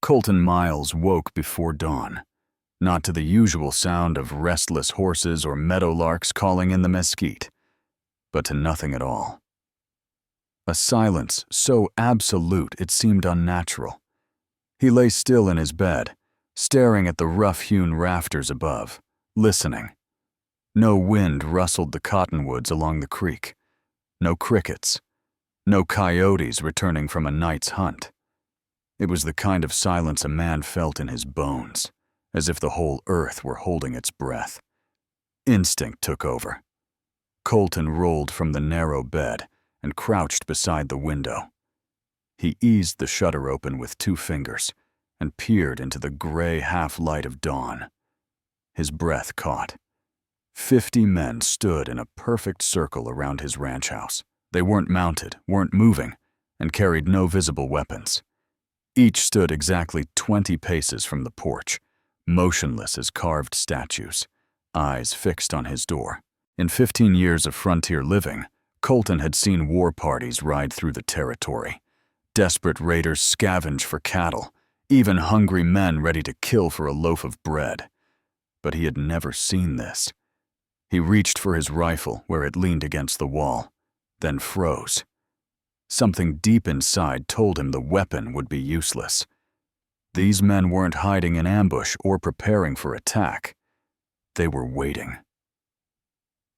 Colton Miles woke before dawn, not to the usual sound of restless horses or meadowlarks calling in the mesquite, but to nothing at all. A silence so absolute it seemed unnatural. He lay still in his bed, staring at the rough-hewn rafters above, listening. No wind rustled the cottonwoods along the creek. No crickets. No coyotes returning from a night's hunt. It was the kind of silence a man felt in his bones, as if the whole earth were holding its breath. Instinct took over. Colton rolled from the narrow bed and crouched beside the window. He eased the shutter open with 2 fingers and peered into the gray half-light of dawn. His breath caught. 50 men stood in a perfect circle around his ranch house. They weren't mounted, weren't moving, and carried no visible weapons. Each stood exactly 20 paces from the porch, motionless as carved statues, eyes fixed on his door. In 15 years of frontier living, Colton had seen war parties ride through the territory, desperate raiders scavenge for cattle, even hungry men ready to kill for a loaf of bread. But he had never seen this. He reached for his rifle where it leaned against the wall, then froze. Something deep inside told him the weapon would be useless. These men weren't hiding in ambush or preparing for attack. They were waiting.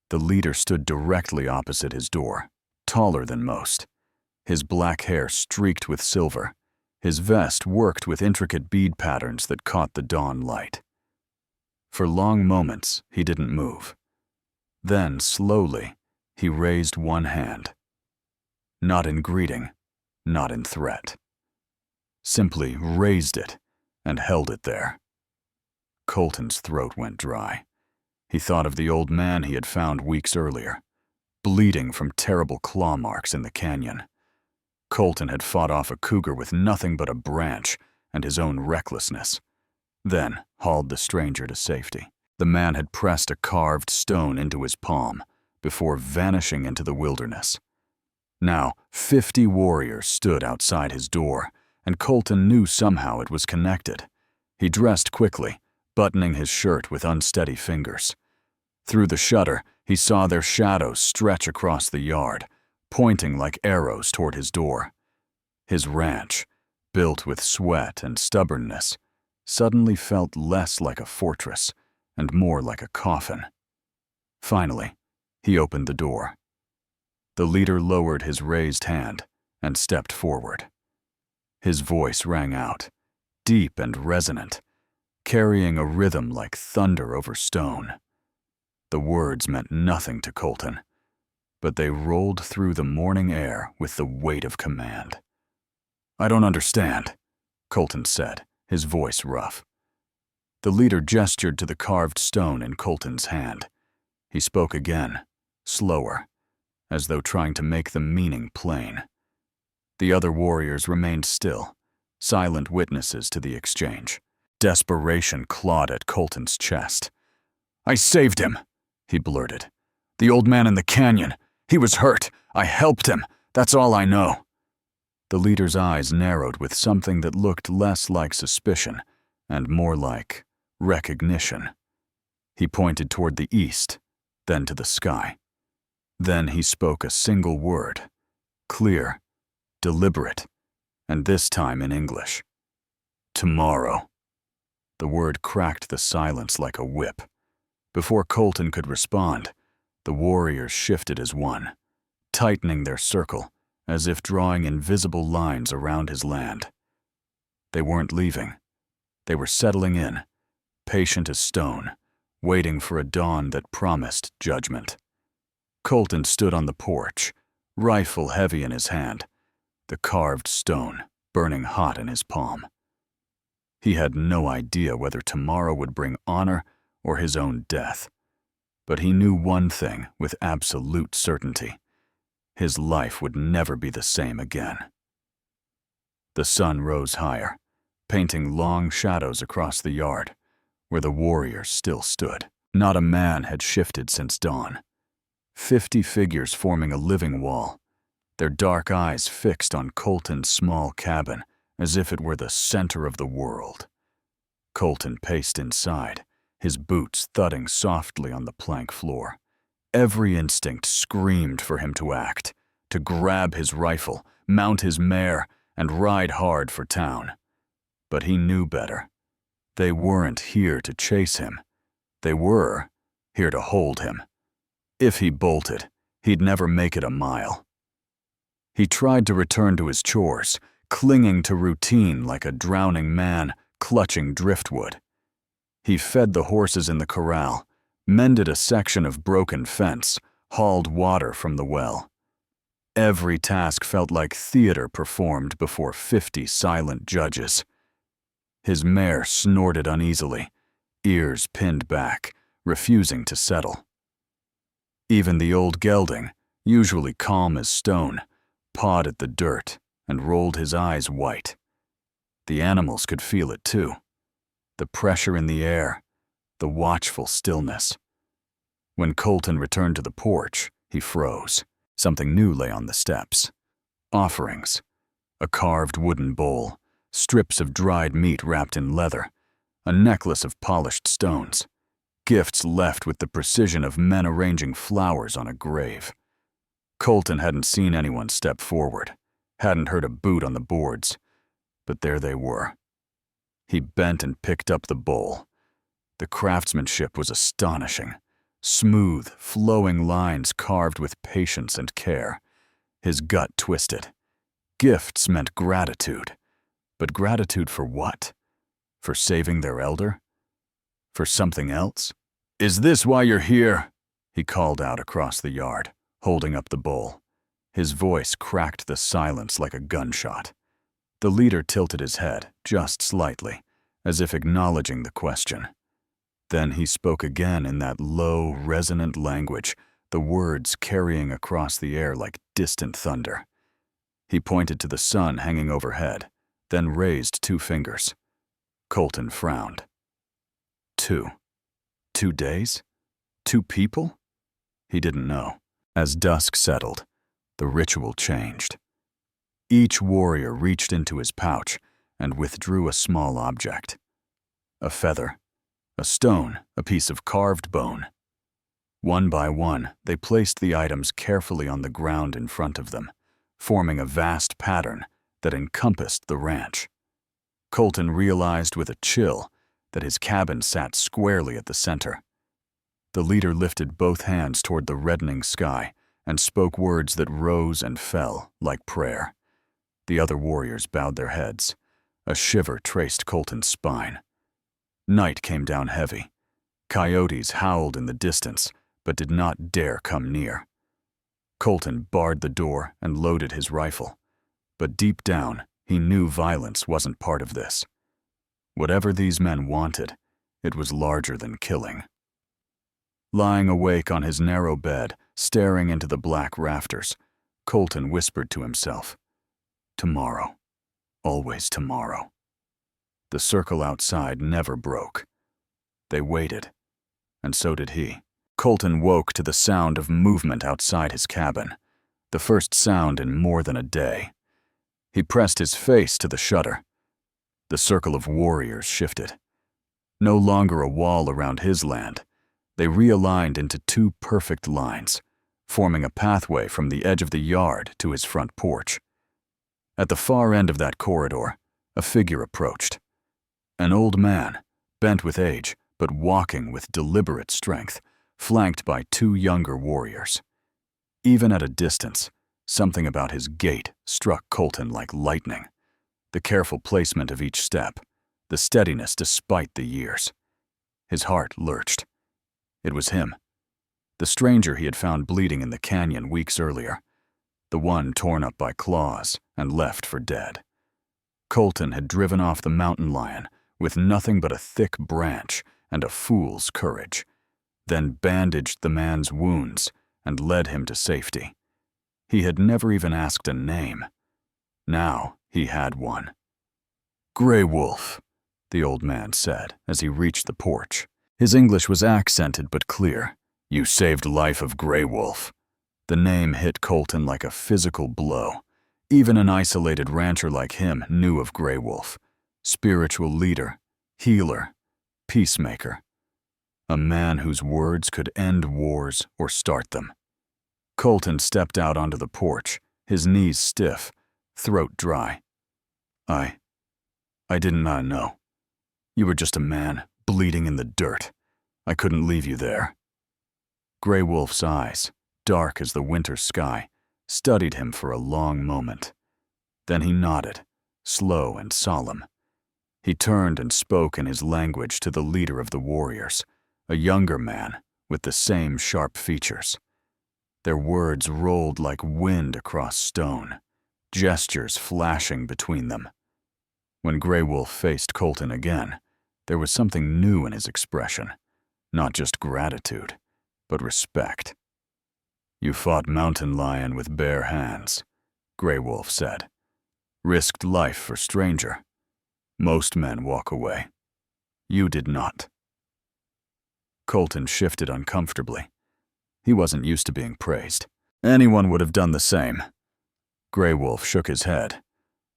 The leader stood directly opposite his door, taller than most. His black hair streaked with silver. His vest worked with intricate bead patterns that caught the dawn light. For long moments, he didn't move. Then, slowly, he raised one hand. Not in greeting, not in threat. Simply raised it and held it there. Colton's throat went dry. He thought of the old man he had found weeks earlier, bleeding from terrible claw marks in the canyon. Colton had fought off a cougar with nothing but a branch and his own recklessness, then hauled the stranger to safety. The man had pressed a carved stone into his palm before vanishing into the wilderness. Now, 50 warriors stood outside his door, and Colton knew somehow it was connected. He dressed quickly, buttoning his shirt with unsteady fingers. Through the shutter, he saw their shadows stretch across the yard, pointing like arrows toward his door. His ranch, built with sweat and stubbornness, suddenly felt less like a fortress and more like a coffin. Finally, he opened the door. The leader lowered his raised hand and stepped forward. His voice rang out, deep and resonant, carrying a rhythm like thunder over stone. The words meant nothing to Colton, but they rolled through the morning air with the weight of command. "I don't understand," Colton said, his voice rough. The leader gestured to the carved stone in Colton's hand. He spoke again, slower, as though trying to make the meaning plain. The other warriors remained still, silent witnesses to the exchange. Desperation clawed at Colton's chest. "I saved him," he blurted. "The old man in the canyon. He was hurt. I helped him. That's all I know." The leader's eyes narrowed with something that looked less like suspicion and more like recognition. He pointed toward the east, then to the sky. Then he spoke a single word, clear, deliberate, and this time in English. "Tomorrow." The word cracked the silence like a whip. Before Colton could respond, the warriors shifted as one, tightening their circle as if drawing invisible lines around his land. They weren't leaving. They were settling in, patient as stone, waiting for a dawn that promised judgment. Colton stood on the porch, rifle heavy in his hand, the carved stone burning hot in his palm. He had no idea whether tomorrow would bring honor or his own death, but he knew one thing with absolute certainty. His life would never be the same again. The sun rose higher, painting long shadows across the yard, where the warriors still stood. Not a man had shifted since dawn. 50 figures forming a living wall, their dark eyes fixed on Colton's small cabin as if it were the center of the world. Colton paced inside, his boots thudding softly on the plank floor. Every instinct screamed for him to act, to grab his rifle, mount his mare, and ride hard for town. But he knew better. They weren't here to chase him. They were here to hold him. If he bolted, he'd never make it a mile. He tried to return to his chores, clinging to routine like a drowning man clutching driftwood. He fed the horses in the corral, mended a section of broken fence, hauled water from the well. Every task felt like theater performed before 50 silent judges. His mare snorted uneasily, ears pinned back, refusing to settle. Even the old gelding, usually calm as stone, pawed at the dirt and rolled his eyes white. The animals could feel it too. The pressure in the air, the watchful stillness. When Colton returned to the porch, he froze. Something new lay on the steps. Offerings. A carved wooden bowl, strips of dried meat wrapped in leather, a necklace of polished stones. Gifts left with the precision of men arranging flowers on a grave. Colton hadn't seen anyone step forward, hadn't heard a boot on the boards, but there they were. He bent and picked up the bowl. The craftsmanship was astonishing. Smooth, flowing lines carved with patience and care. His gut twisted. Gifts meant gratitude. But gratitude for what? For saving their elder? For something else? "Is this why you're here?" he called out across the yard, holding up the bowl. His voice cracked the silence like a gunshot. The leader tilted his head, just slightly, as if acknowledging the question. Then he spoke again in that low, resonant language, the words carrying across the air like distant thunder. He pointed to the sun hanging overhead, then raised 2 fingers. Colton frowned. 2. 2 days? 2 people? He didn't know. As dusk settled, the ritual changed. Each warrior reached into his pouch and withdrew a small object. A feather, a stone, a piece of carved bone. One by one, they placed the items carefully on the ground in front of them, forming a vast pattern that encompassed the ranch. Colton realized with a chill that his cabin sat squarely at the center. The leader lifted both hands toward the reddening sky and spoke words that rose and fell like prayer. The other warriors bowed their heads. A shiver traced Colton's spine. Night came down heavy. Coyotes howled in the distance, but did not dare come near. Colton barred the door and loaded his rifle. But deep down, he knew violence wasn't part of this. Whatever these men wanted, it was larger than killing. Lying awake on his narrow bed, staring into the black rafters, Colton whispered to himself, "Tomorrow. Always tomorrow." The circle outside never broke. They waited, and so did he. Colton woke to the sound of movement outside his cabin, the first sound in more than a day. He pressed his face to the shutter. The circle of warriors shifted. No longer a wall around his land, they realigned into 2 perfect lines, forming a pathway from the edge of the yard to his front porch. At the far end of that corridor, a figure approached. An old man, bent with age, but walking with deliberate strength, flanked by 2 younger warriors. Even at a distance, something about his gait struck Colton like lightning. The careful placement of each step, the steadiness despite the years. His heart lurched. It was him. The stranger he had found bleeding in the canyon weeks earlier. The one torn up by claws and left for dead. Colton had driven off the mountain lion with nothing but a thick branch and a fool's courage, then bandaged the man's wounds and led him to safety. He had never even asked a name. Now he had one. "Greywolf," the old man said as he reached the porch. His English was accented but clear. "You saved life of Greywolf." The name hit Colton like a physical blow. Even an isolated rancher like him knew of Greywolf, spiritual leader, healer, peacemaker, a man whose words could end wars or start them. Colton stepped out onto the porch, his knees stiff, throat dry. I didn't know. You were just a man, bleeding in the dirt. I couldn't leave you there. Greywolf's eyes, dark as the winter sky, studied him for a long moment. Then he nodded, slow and solemn. He turned and spoke in his language to the leader of the warriors, a younger man with the same sharp features. Their words rolled like wind across stone, gestures flashing between them. When Greywolf faced Colton again, there was something new in his expression, not just gratitude, but respect. You fought Mountain Lion with bare hands, Greywolf said. Risked life for stranger. Most men walk away. You did not. Colton shifted uncomfortably. He wasn't used to being praised. Anyone would have done the same. Greywolf shook his head.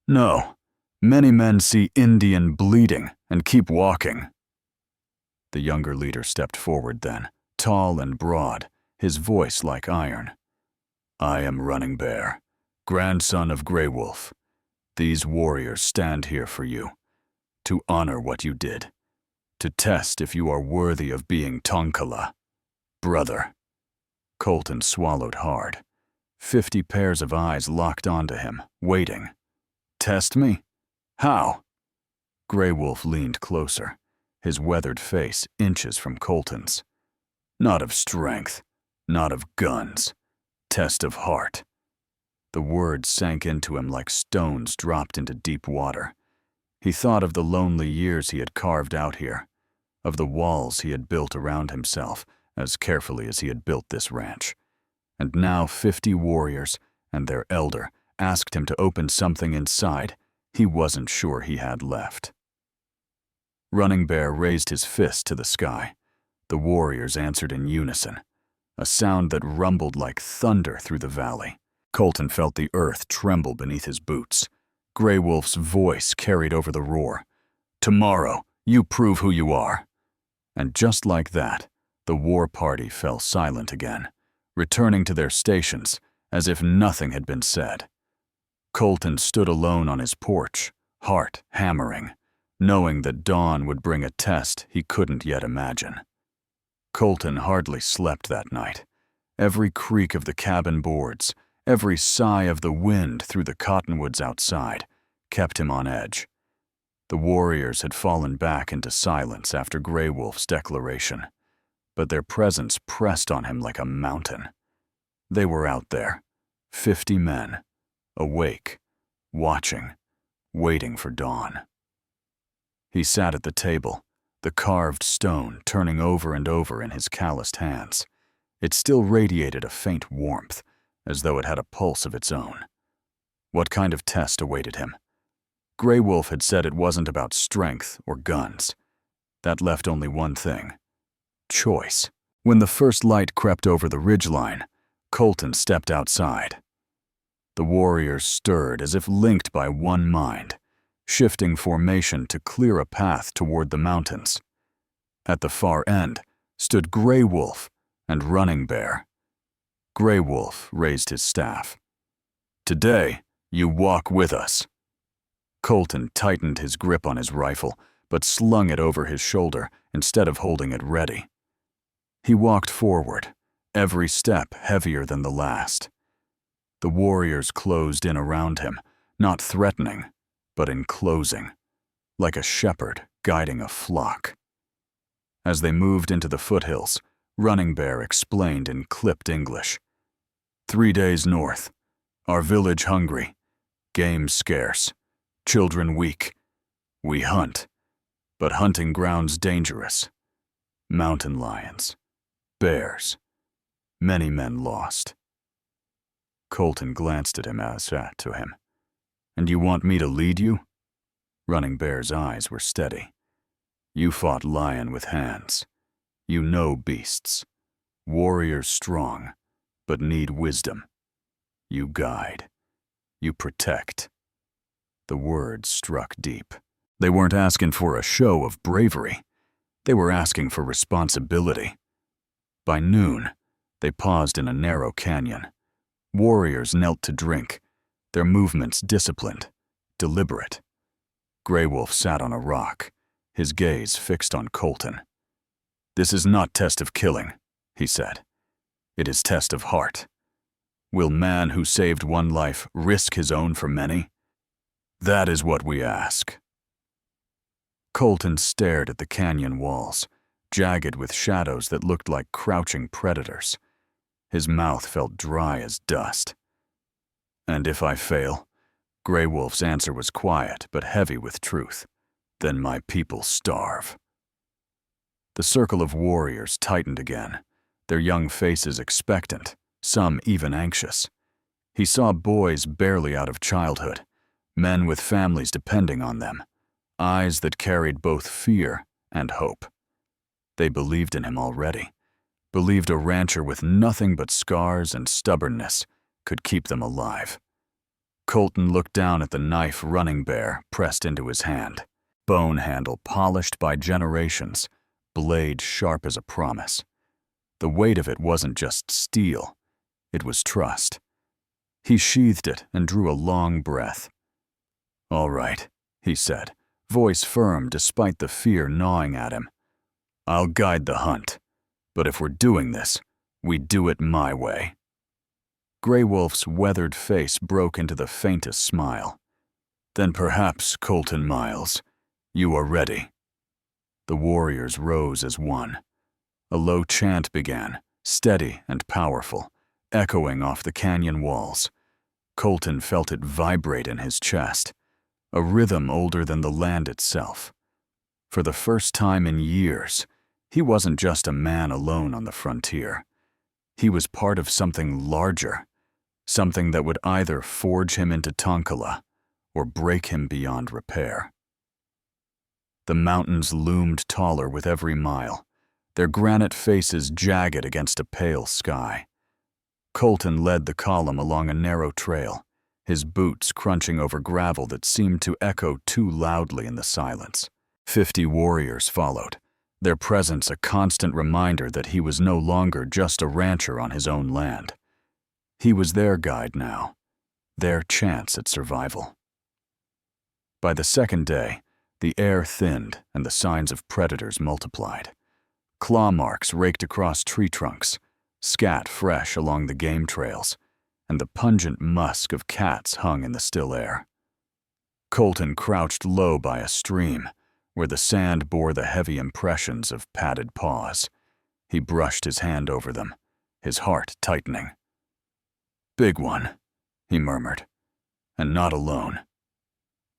No, many men see Indian bleeding and keep walking. The younger leader stepped forward then, tall and broad, his voice like iron. I am Running Bear, grandson of Greywolf. These warriors stand here for you, to honor what you did, to test if you are worthy of being Tonkala, brother. Colton swallowed hard. 50 pairs of eyes locked onto him, waiting. Test me? How? Greywolf leaned closer, his weathered face inches from Colton's. Not of strength, not of guns, test of heart. The words sank into him like stones dropped into deep water. He thought of the lonely years he had carved out here, of the walls he had built around himself as carefully as he had built this ranch. And now 50 warriors and their elder asked him to open something inside he wasn't sure he had left. Running Bear raised his fist to the sky. The warriors answered in unison, a sound that rumbled like thunder through the valley. Colton felt the earth tremble beneath his boots. Greywolf's voice carried over the roar. Tomorrow, you prove who you are. And just like that, the war party fell silent again, returning to their stations as if nothing had been said. Colton stood alone on his porch, heart hammering, knowing that dawn would bring a test he couldn't yet imagine. Colton hardly slept that night. Every creak of the cabin boards, every sigh of the wind through the cottonwoods outside, kept him on edge. The warriors had fallen back into silence after Greywolf's declaration, but their presence pressed on him like a mountain. They were out there, 50 men, awake, watching, waiting for dawn. He sat at the table, the carved stone turning over and over in his calloused hands. It still radiated a faint warmth, as though it had a pulse of its own. What kind of test awaited him? Greywolf had said it wasn't about strength or guns. That left only one thing: choice. When the first light crept over the ridgeline, Colton stepped outside. The warriors stirred as if linked by one mind, shifting formation to clear a path toward the mountains. At the far end stood Greywolf and Running Bear. Greywolf raised his staff. Today, you walk with us. Colton tightened his grip on his rifle, but slung it over his shoulder instead of holding it ready. He walked forward, every step heavier than the last. The warriors closed in around him, not threatening, but enclosing, like a shepherd guiding a flock. As they moved into the foothills, Running Bear explained in clipped English. 3 days north, our village hungry, game scarce, children weak. We hunt, but hunting grounds dangerous. Mountain lions, bears, many men lost. Colton glanced at him as that to him. And you want me to lead you? Running Bear's eyes were steady. You fought lion with hands. You know beasts. Warriors strong, but need wisdom. You guide. You protect. The words struck deep. They weren't asking for a show of bravery. They were asking for responsibility. By noon, they paused in a narrow canyon. Warriors knelt to drink, their movements disciplined, deliberate. Greywolf sat on a rock, his gaze fixed on Colton. "This is not test of killing," he said. "It is test of heart. Will man who saved one life risk his own for many? That is what we ask." Colton stared at the canyon walls, jagged with shadows that looked like crouching predators. His mouth felt dry as dust. "And if I fail?" Greywolf's answer was quiet but heavy with truth. "Then my people starve." The circle of warriors tightened again, their young faces expectant, some even anxious. He saw boys barely out of childhood, men with families depending on them, eyes that carried both fear and hope. They believed in him already, believed a rancher with nothing but scars and stubbornness could keep them alive. Colton looked down at the knife Running Bear pressed into his hand, bone handle polished by generations, blade sharp as a promise. The weight of it wasn't just steel, it was trust. He sheathed it and drew a long breath. "All right," he said, voice firm despite the fear gnawing at him. "I'll guide the hunt, but if we're doing this, we do it my way." Greywolf's weathered face broke into the faintest smile. "Then perhaps, Colton Miles, you are ready." The warriors rose as one. A low chant began, steady and powerful, echoing off the canyon walls. Colton felt it vibrate in his chest, a rhythm older than the land itself. For the first time in years, he wasn't just a man alone on the frontier. He was part of something larger, something that would either forge him into Tonkala or break him beyond repair. The mountains loomed taller with every mile, their granite faces jagged against a pale sky. Colton led the column along a narrow trail, his boots crunching over gravel that seemed to echo too loudly in the silence. 50 warriors followed, their presence a constant reminder that he was no longer just a rancher on his own land. He was their guide now, their chance at survival. By the second day, the air thinned and the signs of predators multiplied. Claw marks raked across tree trunks, scat fresh along the game trails, and the pungent musk of cats hung in the still air. Colton crouched low by a stream, where the sand bore the heavy impressions of padded paws. He brushed his hand over them, his heart tightening. "Big one," he murmured, "and not alone."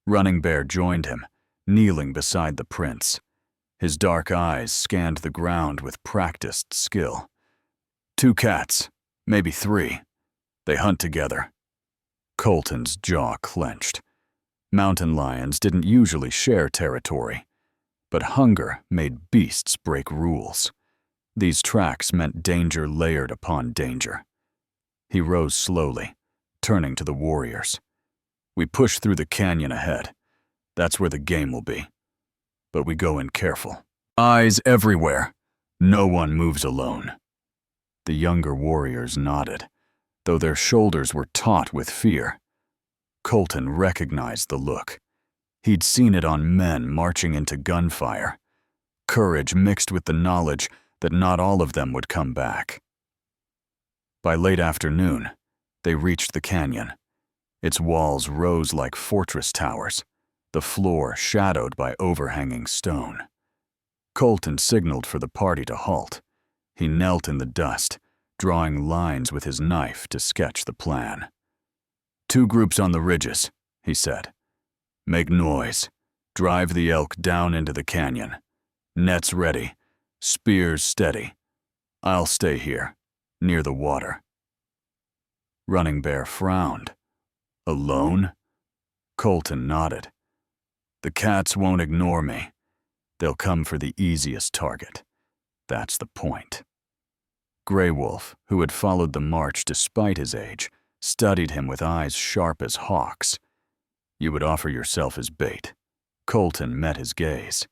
Running Bear joined him, kneeling beside the prince. His dark eyes scanned the ground with practiced skill. 2 cats, maybe 3. They hunt together. Colton's jaw clenched. Mountain lions didn't usually share territory, but hunger made beasts break rules. These tracks meant danger layered upon danger. He rose slowly, turning to the warriors. "We push through the canyon ahead. That's where the game will be. But we go in careful. Eyes everywhere. No one moves alone." The younger warriors nodded, though their shoulders were taut with fear. Colton recognized the look. He'd seen it on men marching into gunfire. Courage mixed with the knowledge that not all of them would come back. By late afternoon, they reached the canyon. Its walls rose like fortress towers, the floor shadowed by overhanging stone. Colton signaled for the party to halt. He knelt in the dust, drawing lines with his knife to sketch the plan. 2 groups on the ridges, he said. "Make noise. Drive the elk down into the canyon. Nets ready. Spears steady. I'll stay here, near the water." Running Bear frowned. "Alone?" Colton nodded. "The cats won't ignore me. They'll come for the easiest target. That's the point." Greywolf, who had followed the march despite his age, studied him with eyes sharp as hawks. You would offer yourself as bait. Colton met his gaze.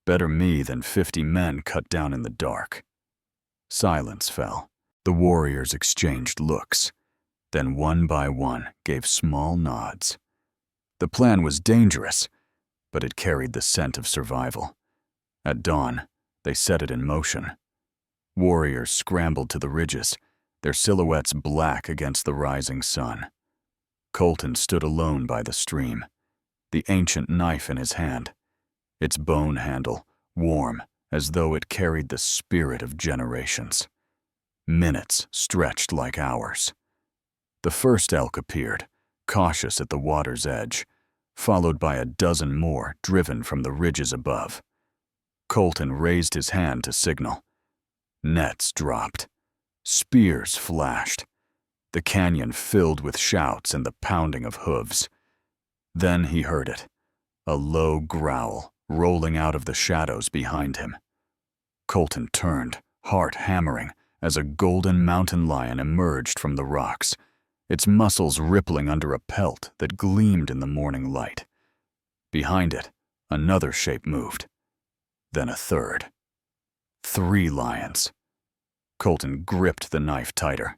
Better me than 50 men cut down in the dark. Silence fell. The warriors exchanged looks, then one by one gave small nods. The plan was dangerous, but it carried the scent of survival. At dawn, they set it in motion. Warriors scrambled to the ridges, their silhouettes black against the rising sun. Colton stood alone by the stream, the ancient knife in his hand, its bone handle warm as though it carried the spirit of generations. Minutes stretched like hours. The first elk appeared, cautious at the water's edge, followed by a dozen more driven from the ridges above. Colton raised his hand to signal. Nets dropped. Spears flashed. The canyon filled with shouts and the pounding of hooves. Then he heard it, a low growl rolling out of the shadows behind him. Colton turned, heart hammering, as a golden mountain lion emerged from the rocks, its muscles rippling under a pelt that gleamed in the morning light. Behind it, another shape moved. Then a third. 3 lions. Colton gripped the knife tighter,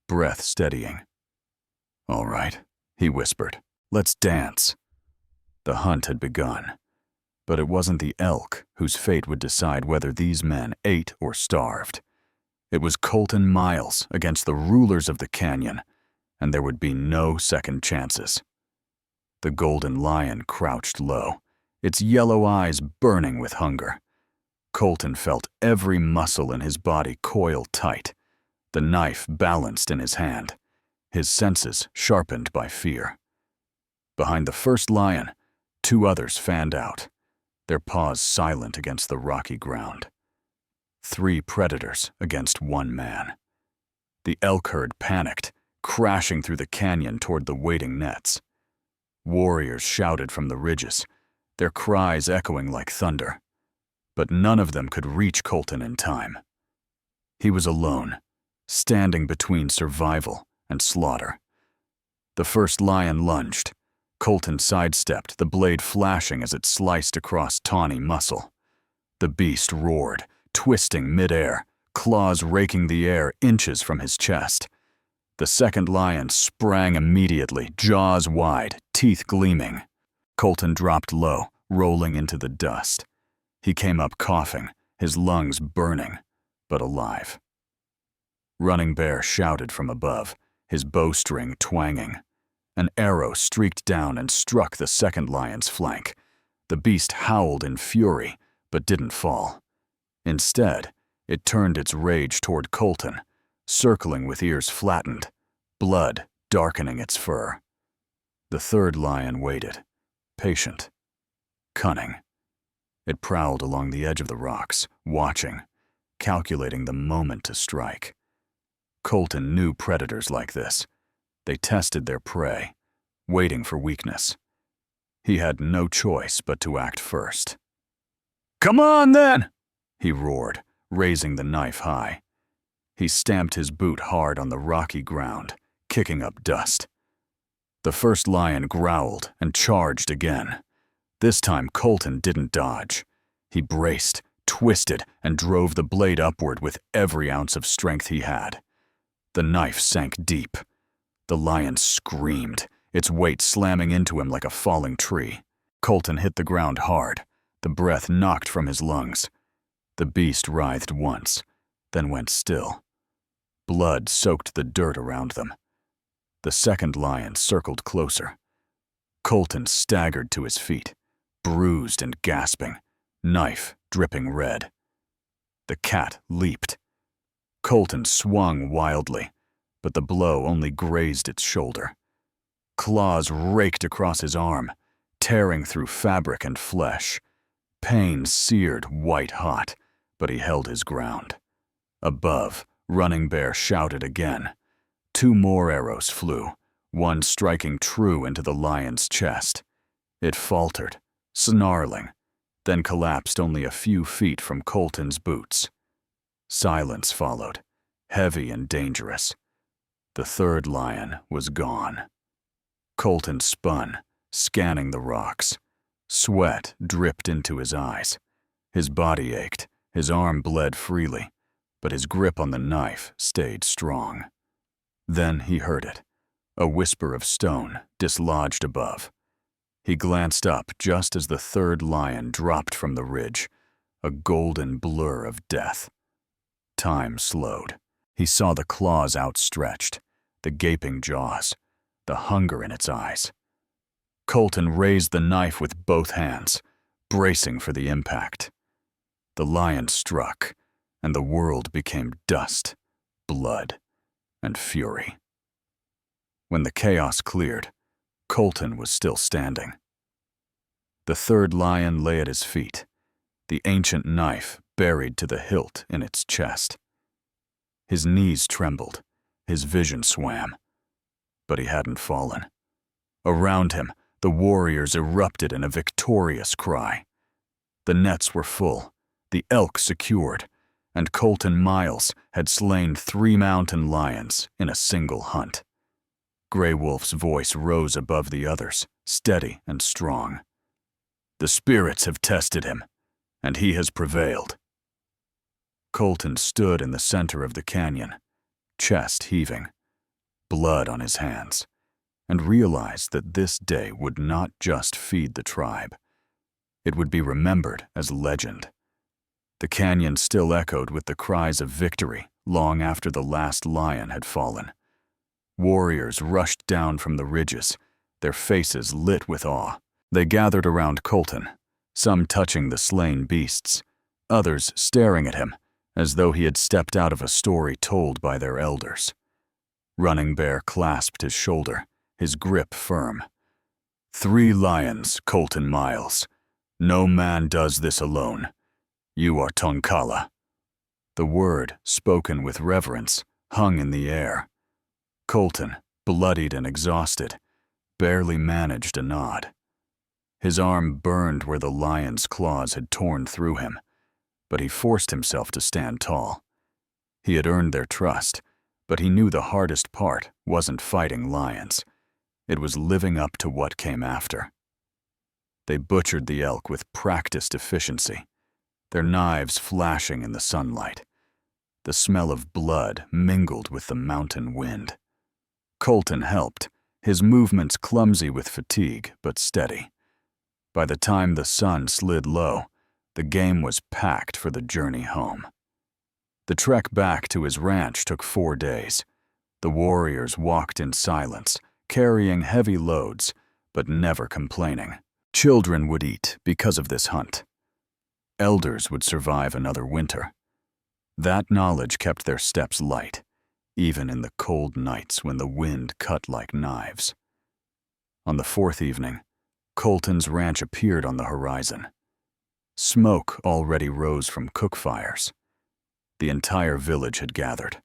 breath steadying. "All right," he whispered. "Let's dance." The hunt had begun, but it wasn't the elk whose fate would decide whether these men ate or starved. It was Colton Miles against the rulers of the canyon, and there would be no second chances. The golden lion crouched low, its yellow eyes burning with hunger. Colton felt every muscle in his body coil tight, the knife balanced in his hand, his senses sharpened by fear. Behind the first lion, 2 others fanned out, their paws silent against the rocky ground. 3 predators against 1 man. The elk herd panicked, crashing through the canyon toward the waiting nets. Warriors shouted from the ridges, their cries echoing like thunder. But none of them could reach Colton in time. He was alone, standing between survival and slaughter. The first lion lunged. Colton sidestepped, the blade flashing as it sliced across tawny muscle. The beast roared, twisting midair, claws raking the air inches from his chest. The second lion sprang immediately, jaws wide, teeth gleaming. Colton dropped low, rolling into the dust. He came up coughing, his lungs burning, but alive. Running Bear shouted from above, his bowstring twanging. An arrow streaked down and struck the second lion's flank. The beast howled in fury, but didn't fall. Instead, it turned its rage toward Colton, circling with ears flattened, blood darkening its fur. The third lion waited, patient, cunning. It prowled along the edge of the rocks, watching, calculating the moment to strike. Colton knew predators like this. They tested their prey, waiting for weakness. He had no choice but to act first. "Come on, then!" he roared, raising the knife high. He stamped his boot hard on the rocky ground, kicking up dust. The first lion growled and charged again. This time Colton didn't dodge. He braced, twisted, and drove the blade upward with every ounce of strength he had. The knife sank deep. The lion screamed, its weight slamming into him like a falling tree. Colton hit the ground hard, the breath knocked from his lungs. The beast writhed once, then went still. Blood soaked the dirt around them. The second lion circled closer. Colton staggered to his feet, bruised and gasping, knife dripping red. The cat leaped. Colton swung wildly, but the blow only grazed its shoulder. Claws raked across his arm, tearing through fabric and flesh. Pain seared white-hot, but he held his ground. Above, Running Bear shouted again. 2 more arrows flew, one striking true into the lion's chest. It faltered, snarling, then collapsed only a few feet from Colton's boots. Silence followed, heavy and dangerous. The third lion was gone. Colton spun, scanning the rocks. Sweat dripped into his eyes. His body ached, his arm bled freely, but his grip on the knife stayed strong. Then he heard it, a whisper of stone dislodged above. He glanced up just as the third lion dropped from the ridge, a golden blur of death. Time slowed. He saw the claws outstretched, the gaping jaws, the hunger in its eyes. Colton raised the knife with both hands, bracing for the impact. The lion struck, and the world became dust, blood, and fury. When the chaos cleared, Colton was still standing. The third lion lay at his feet, the ancient knife buried to the hilt in its chest. His knees trembled, his vision swam, but he hadn't fallen. Around him, the warriors erupted in a victorious cry. The nets were full, the elk secured, and Colton Miles had slain 3 mountain lions in a single hunt. Greywolf's voice rose above the others, steady and strong. The spirits have tested him, and he has prevailed. Colton stood in the center of the canyon, chest heaving, blood on his hands, and realized that this day would not just feed the tribe. It would be remembered as legend. The canyon still echoed with the cries of victory long after the last lion had fallen. Warriors rushed down from the ridges, their faces lit with awe. They gathered around Colton, some touching the slain beasts, others staring at him as though he had stepped out of a story told by their elders. Running Bear clasped his shoulder, his grip firm. 3 lions, Colton Miles. No man does this alone. You are Tonkala. The word, spoken with reverence, hung in the air. Colton, bloodied and exhausted, barely managed a nod. His arm burned where the lion's claws had torn through him, but he forced himself to stand tall. He had earned their trust, but he knew the hardest part wasn't fighting lions. It was living up to what came after. They butchered the elk with practiced efficiency, their knives flashing in the sunlight. The smell of blood mingled with the mountain wind. Colton helped, his movements clumsy with fatigue but steady. By the time the sun slid low, the game was packed for the journey home. The trek back to his ranch took 4 days. The warriors walked in silence, carrying heavy loads, but never complaining. Children would eat because of this hunt. Elders would survive another winter. That knowledge kept their steps light, even in the cold nights when the wind cut like knives. On the 4th evening, Colton's ranch appeared on the horizon. Smoke already rose from cook fires. The entire village had gathered,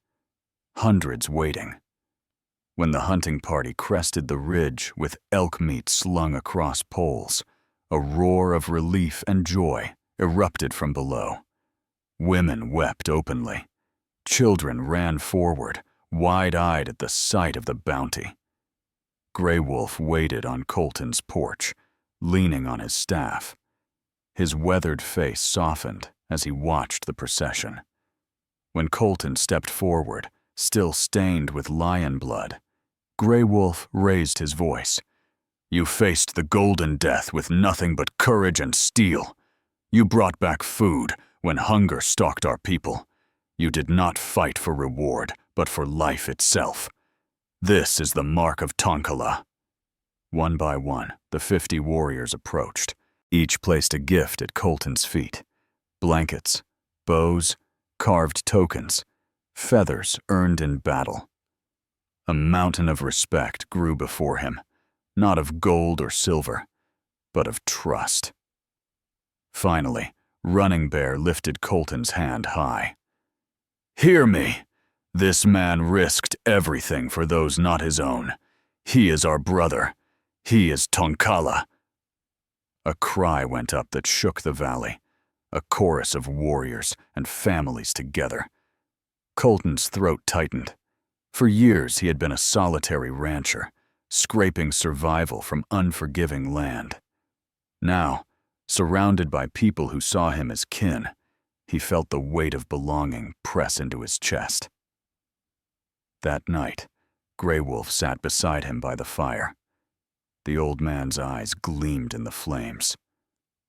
hundreds waiting. When the hunting party crested the ridge with elk meat slung across poles, a roar of relief and joy erupted from below. Women wept openly. Children ran forward, wide-eyed at the sight of the bounty. Greywolf waited on Colton's porch, leaning on his staff. His weathered face softened as he watched the procession. When Colton stepped forward, still stained with lion blood, Greywolf raised his voice. You faced the golden death with nothing but courage and steel. You brought back food when hunger stalked our people. You did not fight for reward, but for life itself. This is the mark of Tonkala. One by one, the 50 warriors approached. Each placed a gift at Colton's feet. Blankets, bows, carved tokens, feathers earned in battle. A mountain of respect grew before him, not of gold or silver, but of trust. Finally, Running Bear lifted Colton's hand high. Hear me! This man risked everything for those not his own. He is our brother. He is Tonkala. A cry went up that shook the valley, a chorus of warriors and families together. Colton's throat tightened. For years he had been a solitary rancher, scraping survival from unforgiving land. Now, surrounded by people who saw him as kin, he felt the weight of belonging press into his chest. That night, Greywolf sat beside him by the fire. The old man's eyes gleamed in the flames.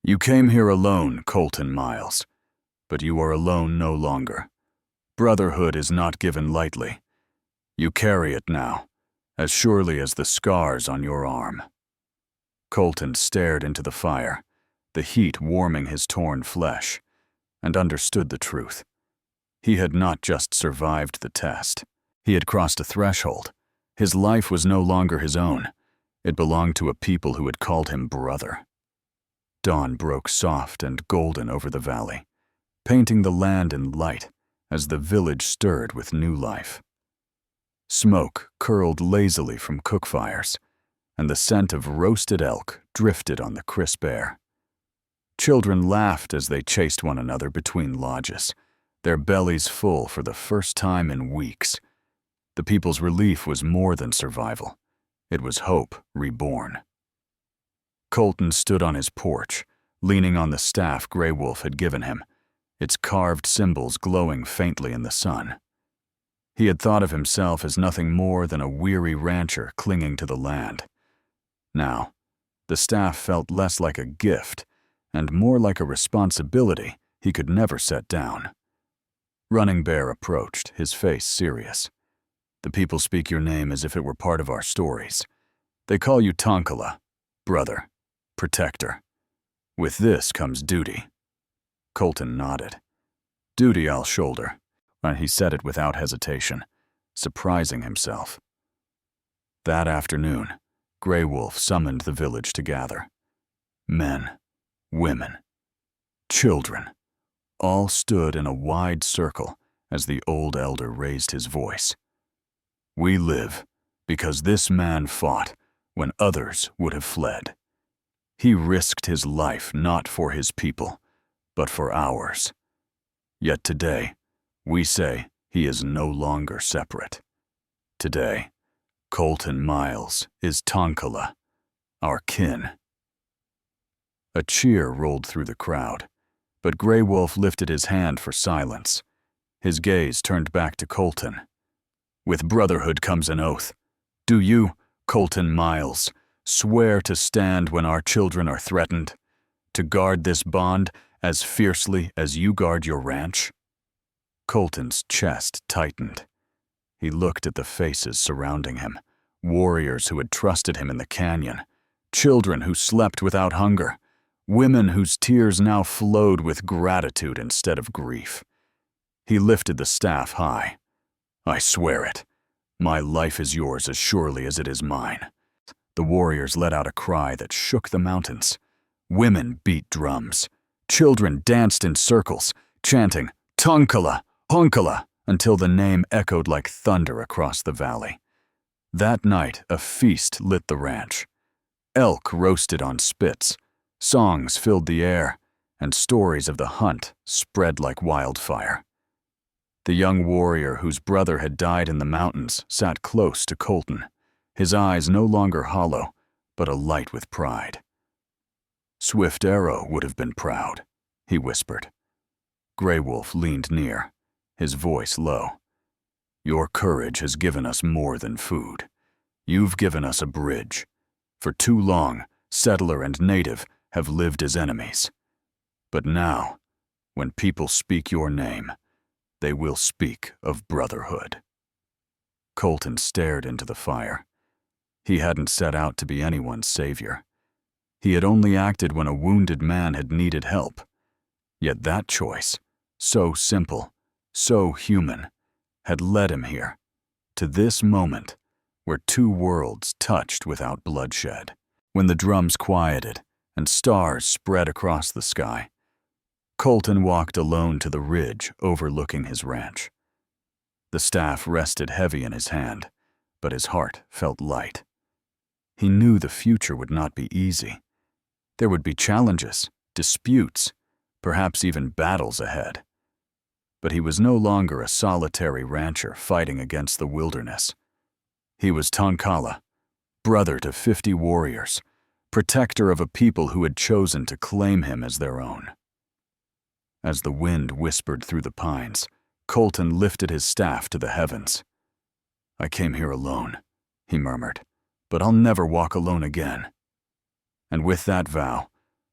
"You came here alone, Colton Miles, but you are alone no longer. Brotherhood is not given lightly. You carry it now, as surely as the scars on your arm." Colton stared into the fire, the heat warming his torn flesh, and understood the truth. He had not just survived the test. He had crossed a threshold. His life was no longer his own. It belonged to a people who had called him brother. Dawn broke soft and golden over the valley, painting the land in light as the village stirred with new life. Smoke curled lazily from cook fires, and the scent of roasted elk drifted on the crisp air. Children laughed as they chased one another between lodges, their bellies full for the first time in weeks. The people's relief was more than survival. It was hope reborn. Colton stood on his porch, leaning on the staff Greywolf had given him, its carved symbols glowing faintly in the sun. He had thought of himself as nothing more than a weary rancher clinging to the land. Now, the staff felt less like a gift and more like a responsibility he could never set down. Running Bear approached, his face serious. "The people speak your name as if it were part of our stories. They call you Tonkala, brother, protector. With this comes duty." Colton nodded. "Duty I'll shoulder," and he said it without hesitation, surprising himself. That afternoon, Greywolf summoned the village to gather. Men, women, children, all stood in a wide circle as the old elder raised his voice. "We live because this man fought when others would have fled. He risked his life not for his people, but for ours. Yet today, we say he is no longer separate. Today, Colton Miles is Tonkala, our kin." A cheer rolled through the crowd, but Greywolf lifted his hand for silence. His gaze turned back to Colton. "With brotherhood comes an oath. Do you, Colton Miles, swear to stand when our children are threatened, to guard this bond as fiercely as you guard your ranch?" Colton's chest tightened. He looked at the faces surrounding him, warriors who had trusted him in the canyon, children who slept without hunger, women whose tears now flowed with gratitude instead of grief. He lifted the staff high. "I swear it. My life is yours as surely as it is mine." The warriors let out a cry that shook the mountains. Women beat drums. Children danced in circles, chanting, "Tonkala, Tonkala," until the name echoed like thunder across the valley. That night, a feast lit the ranch. Elk roasted on spits, songs filled the air, and stories of the hunt spread like wildfire. The young warrior whose brother had died in the mountains sat close to Colton, his eyes no longer hollow, but alight with pride. "Swift Arrow would have been proud," he whispered. Greywolf leaned near, his voice low. "Your courage has given us more than food. You've given us a bridge. For too long, settler and native have lived as enemies. But now, when people speak your name, they will speak of brotherhood." Colton stared into the fire. He hadn't set out to be anyone's savior. He had only acted when a wounded man had needed help. Yet that choice, so simple, so human, had led him here, to this moment where two worlds touched without bloodshed. When the drums quieted and stars spread across the sky, Colton walked alone to the ridge overlooking his ranch. The staff rested heavy in his hand, but his heart felt light. He knew the future would not be easy. There would be challenges, disputes, perhaps even battles ahead. But he was no longer a solitary rancher fighting against the wilderness. He was Tonkala, brother to 50 warriors, protector of a people who had chosen to claim him as their own. As the wind whispered through the pines, Colton lifted his staff to the heavens. "I came here alone," he murmured, "but I'll never walk alone again." And with that vow,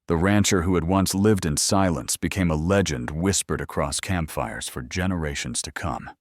the rancher who had once lived in silence became a legend whispered across campfires for generations to come.